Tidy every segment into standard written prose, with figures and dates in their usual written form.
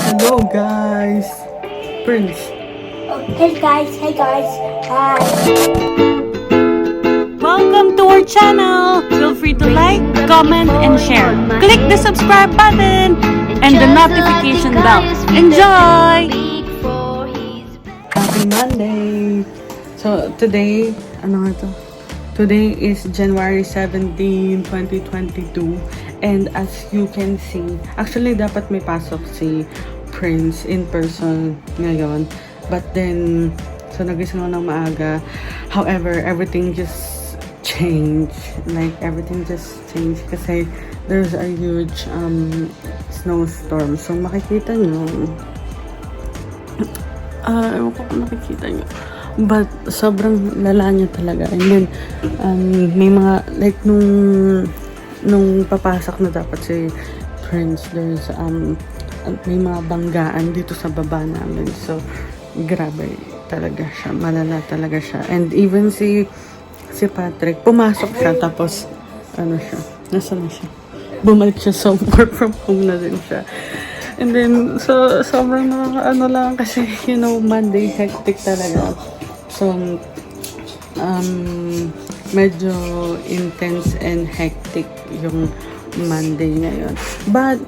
Hello guys! Prince. Hey guys, hi. Welcome to our channel! Feel free to like, comment, and share. Click the subscribe button and the notification bell. Enjoy! Happy Monday! So today, ano nga to? Today is January 17, 2022. And as you can see, actually dapat may pasok si Prince in person ngayon. But then, so nagising ako ng maaga. However, everything just changed. Like, everything just changed kasi there's a huge snowstorm. So, makikita nyo. Ewan ko kung nakikita nyo. But, sobrang lala niya talaga. And then, may mga, like, nung papasok na dapat si Prince, there's, may mga banggaan dito sa baba namin. So, grabe talaga siya. Malala talaga siya. And even si Patrick, pumasok siya. Tapos, ano siya? Nasaan na siya? Bumalik siya sa work from home na din siya. And then, so, sobrang nakakaano lang kasi, you know, Monday, hectic talaga. So, medyo intense and hectic yung Monday ngayon. But,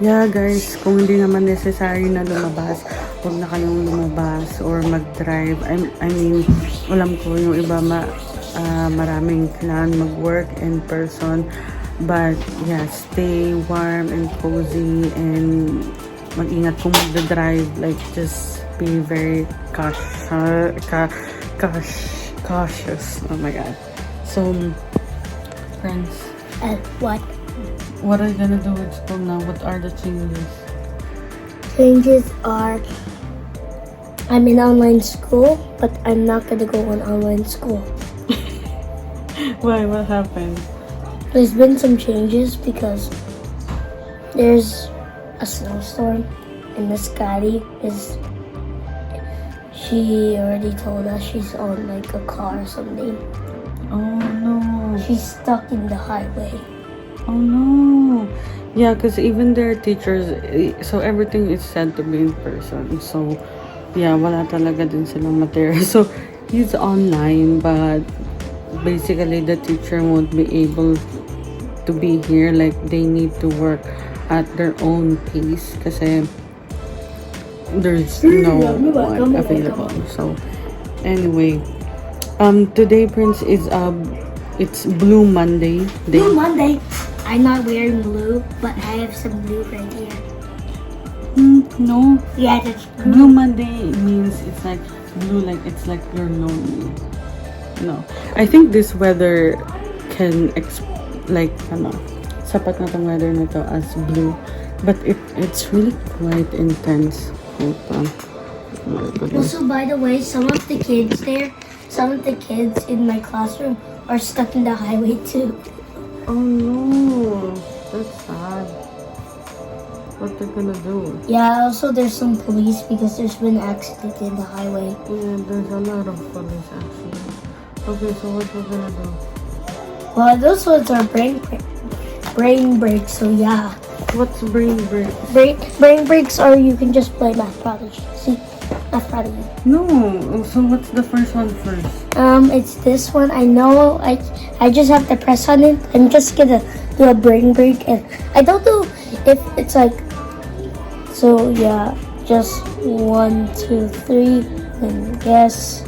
yeah guys, kung hindi naman necessary na lumabas, huwag na kayong lumabas or mag-drive. I mean, alam ko yung iba maraming plan mag-work in person. But yeah, stay warm and cozy and mag-ingat kung mag-drive. Like, just be very cautious. Oh my god. So, friends. What? What are you gonna do with school now? What are the changes? Changes are I'm in online school, but I'm not gonna go on online school. Why? What happened? There's been some changes because there's a snowstorm and Miss Jhekaii she already told us she's on like a car or something. Oh no. She's stuck in the highway. Oh no. Yeah, because even their teachers, so everything is said to be in person. So, yeah, wala talaga din silang material. So, he's online, but basically the teacher won't be able to be here. Like, they need to work at their own pace kasi there's no one available. So, anyway, today, Prince, is it's Blue Monday day. Blue Monday. I'm not wearing blue, but I have some blue right here. No. Yeah, that's Blue Monday means it's like blue, like it's like you're lonely. No. I think this weather can like sapat na tong weather na to as blue. But it's really quite intense. Hold on. Oh my goodness. Also, by the way, some of the kids in my classroom are stuck in the highway too. Oh no. That's sad. What they're gonna do? Yeah, also there's some police because there's been an accident in the highway. Yeah, there's a lot of police actually. Okay, so what we're gonna do? Well, those ones are brain breaks, so yeah. What's brain break? Brain breaks are you can just play Math Prodigy. See? Math Prodigy. No. So what's the first one first? It's this one. I know. I just have to press on it. I'm just gonna do a brain break, and I don't know if it's like. So yeah, just 1, 2, 3, and guess.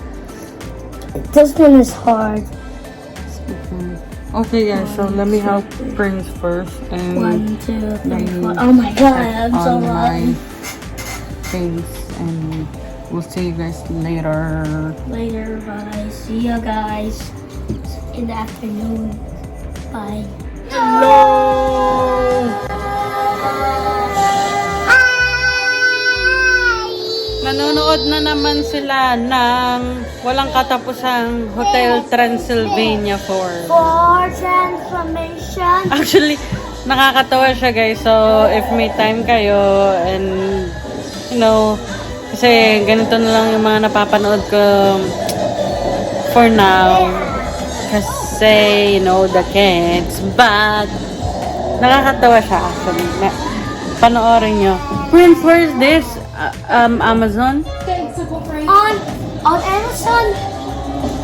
This one is hard. Okay, yeah. So let me help Prince first, and 1, 2, 3, 4. Oh my god, I'm so online loud. things, and we'll see you guys later. Later, bye. See you guys in the afternoon. Bye. Nanonood na naman sila ng walang katapusang Hotel Transylvania 4. For transformation. Actually, nakakatawa siya guys. So, if may time kayo and, you know, kasi ganito na lang yung mga napapanood ko for now. Kasi, you know, the kids. But, nakakatawa siya actually. panoorin nyo. Prince, where is this? Amazon? On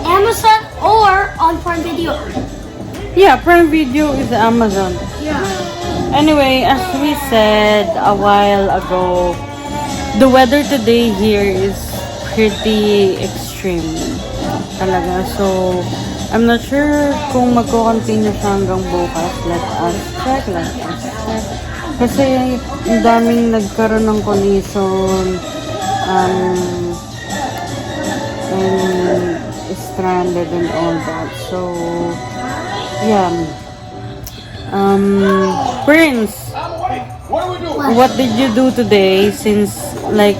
Amazon or on Prime Video. Yeah, Prime Video is Amazon. Yeah. Anyway, as we said a while ago, the weather today here is pretty extreme. Talaga. So, I'm not sure kung magko-continue siya hanggang bukas. Let us check. Kasi ang daming nagkaroon ng collision and stranded and all that. So, yeah. Prince, what did you do today since like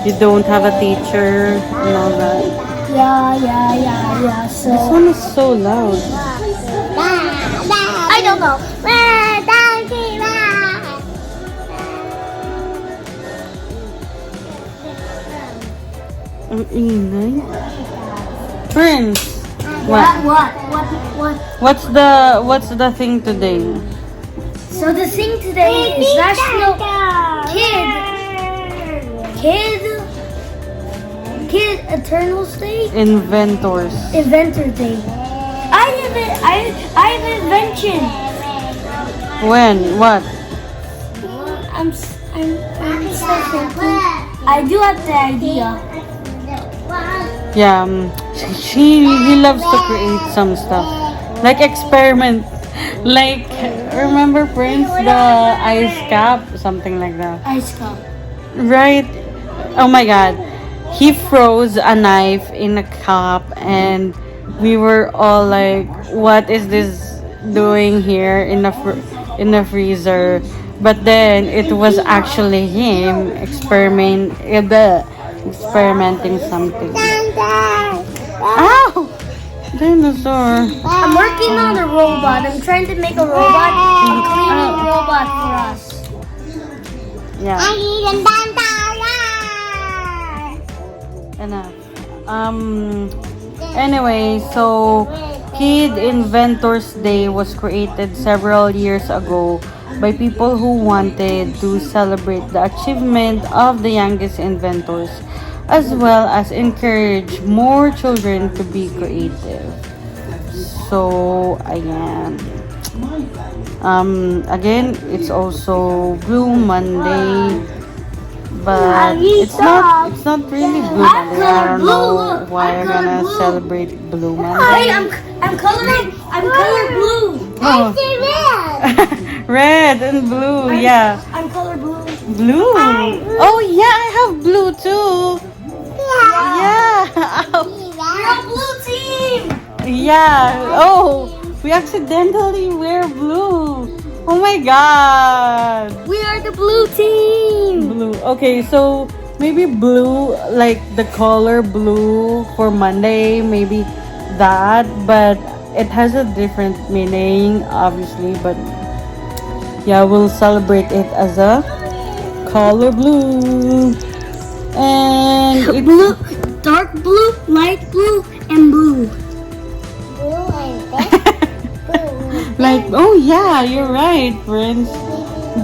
you don't have a teacher and all that? Yeah. So This one is so loud. I don't know. Ang ingay. Prince, what? What? What's the thing today? So the thing today is National Kid Eternals Day, Inventors. Inventor Day. I have an invention. When? What? I'm still thinking. I do have the idea. Yeah, he loves to create some stuff. Like experiment. Like, remember Prince, the ice cap? Something like that. Ice cup. Right? Oh my god. He froze a knife in a cup and we were all like, what is this doing here in the freezer? But then it was actually him experimenting something. Ow! Dinosaur. I'm working on a robot. I'm trying to make a robot, a cleaning robot for us. Yeah. Enough. Anyway, so Kid Inventors Day was created several years ago by people who wanted to celebrate the achievement of the youngest inventors, as well as encourage more children to be creative. So, ayan. Again, it's also Blue Monday, but it's not really Blue Monday. I don't know why I'm gonna celebrate Blue Monday. I'm color blue. Oh. Red and blue, yeah. I'm color blue. Blue. Oh yeah, I have blue too. Yeah. We're a blue team. Yeah. Oh, we accidentally wear blue. Oh my god. We are the blue team. Blue. Okay, so maybe blue, like the color blue for Monday, maybe that, but it has a different meaning, obviously, but yeah, we'll celebrate it as a color blue. And it's Blue, dark blue, light blue, and blue. like, oh yeah, you're right, Prince.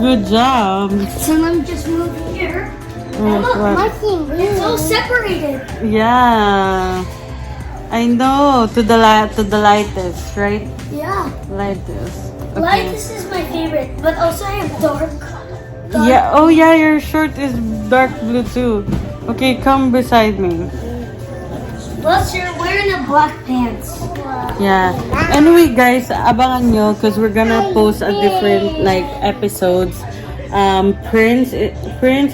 Good job. So let me just move here. What? It's all separated. Yeah, I know. To the lightest, right? Yeah. Lightest. Light, this is my favorite, but also I have dark. Yeah. Oh yeah, your shirt is dark blue too. Okay, come beside me. Plus, you're wearing a black pants. Yeah. Anyway, guys, abangan nyo because we're gonna post a different like episodes. Prince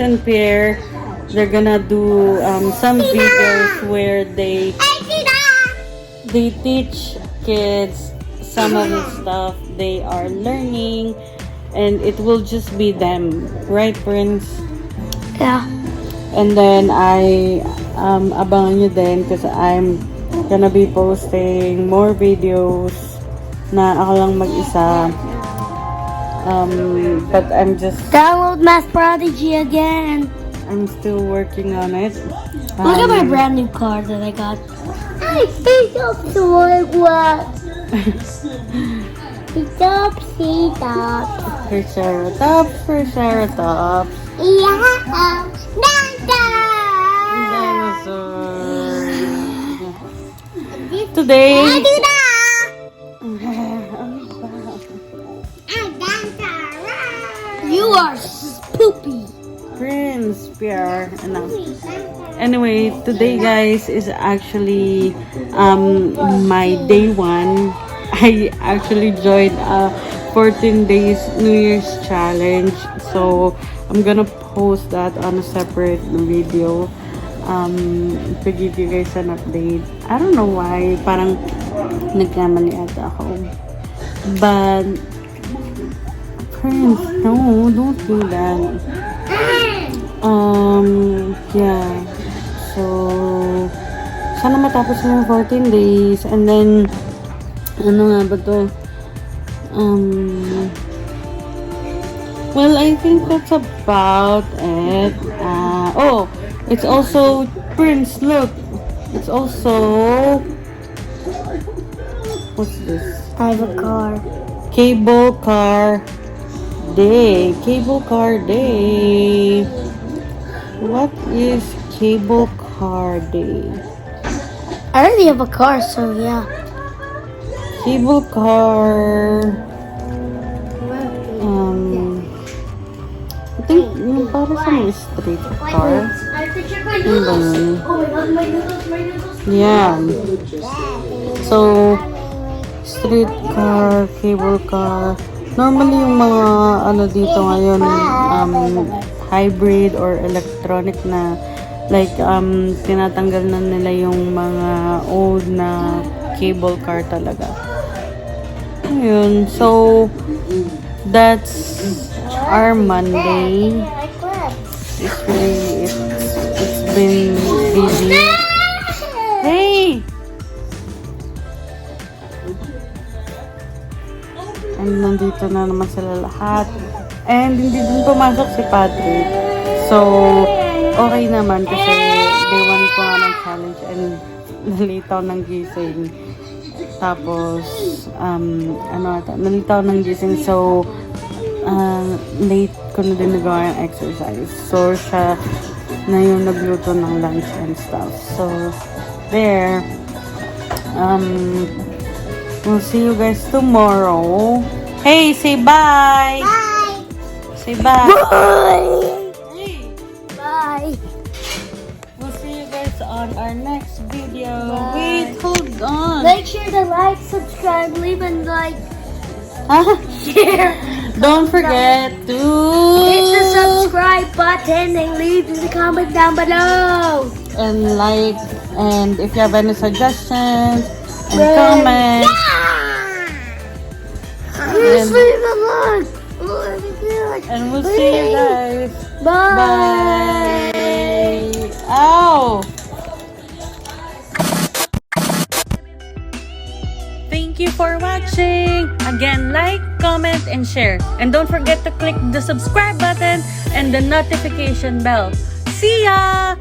and Pierre, they're gonna do some videos where they teach kids some of the stuff they are learning, and it will just be them, right, Prince? Yeah. And then abangan nyo din kasi I'm gonna be posting more videos na ako lang mag-isa. But I'm just Download Math Prodigy again. I'm still working on it. Look at my brand new car that I got. I think up to like what? Triceratops, Triceratops. Yeah. Dinosaur. Today, You are poopy. Prince Pierre. Enough. Anyway, today guys is actually my day 1. I actually joined a 14 days New Year's challenge. So I'm gonna post that on a separate video. To give you guys an update. I don't know why, parang nagkamali ata ako. But Prince, no, don't do that. Yeah. So, sana matapos na yung 14 days. And then, ano nga ba to? Well, I think that's about it. Oh, it's also, Prince, look. It's also, what's this? I have a car. Cable car day. Cable car day. What is cable car day? I already have a car, so yeah. Cable car. I think yung para sa mga street car. Yung ba yun? Yeah. So, street car, cable car. Normally yung mga ano dito ngayon, hybrid or electronic na like tinatanggal na nila yung mga old na cable car talaga. Ayun. So, that's our Monday. It's been busy. Hey! And nandito na naman sila lahat. And hindi din pumasok si Patrick. So, okay naman kasi day 1 ko nga ng challenge and nalitaw ng gising. Tapos, nalitaw ng gising. So, late ko na din nagawa yung exercise. So, siya na yung nagluto ng lunch and stuff. So, there. We'll see you guys tomorrow. Hey, say bye! Bye! Say bye! Bye! Hey! Bye! We'll see you guys on our next video. Bye. Wait, hold on. Make sure to like, subscribe, leave a like, Huh? share. Don't forget to Hit the subscribe button and leave the comment down below. and like, and if you have any suggestions and Yeah. comments. Just leave a like. And we'll see you guys. Bye. Bye. Ow! Thank you for watching. Again, like, comment, and share. And don't forget to click the subscribe button and the notification bell. See ya!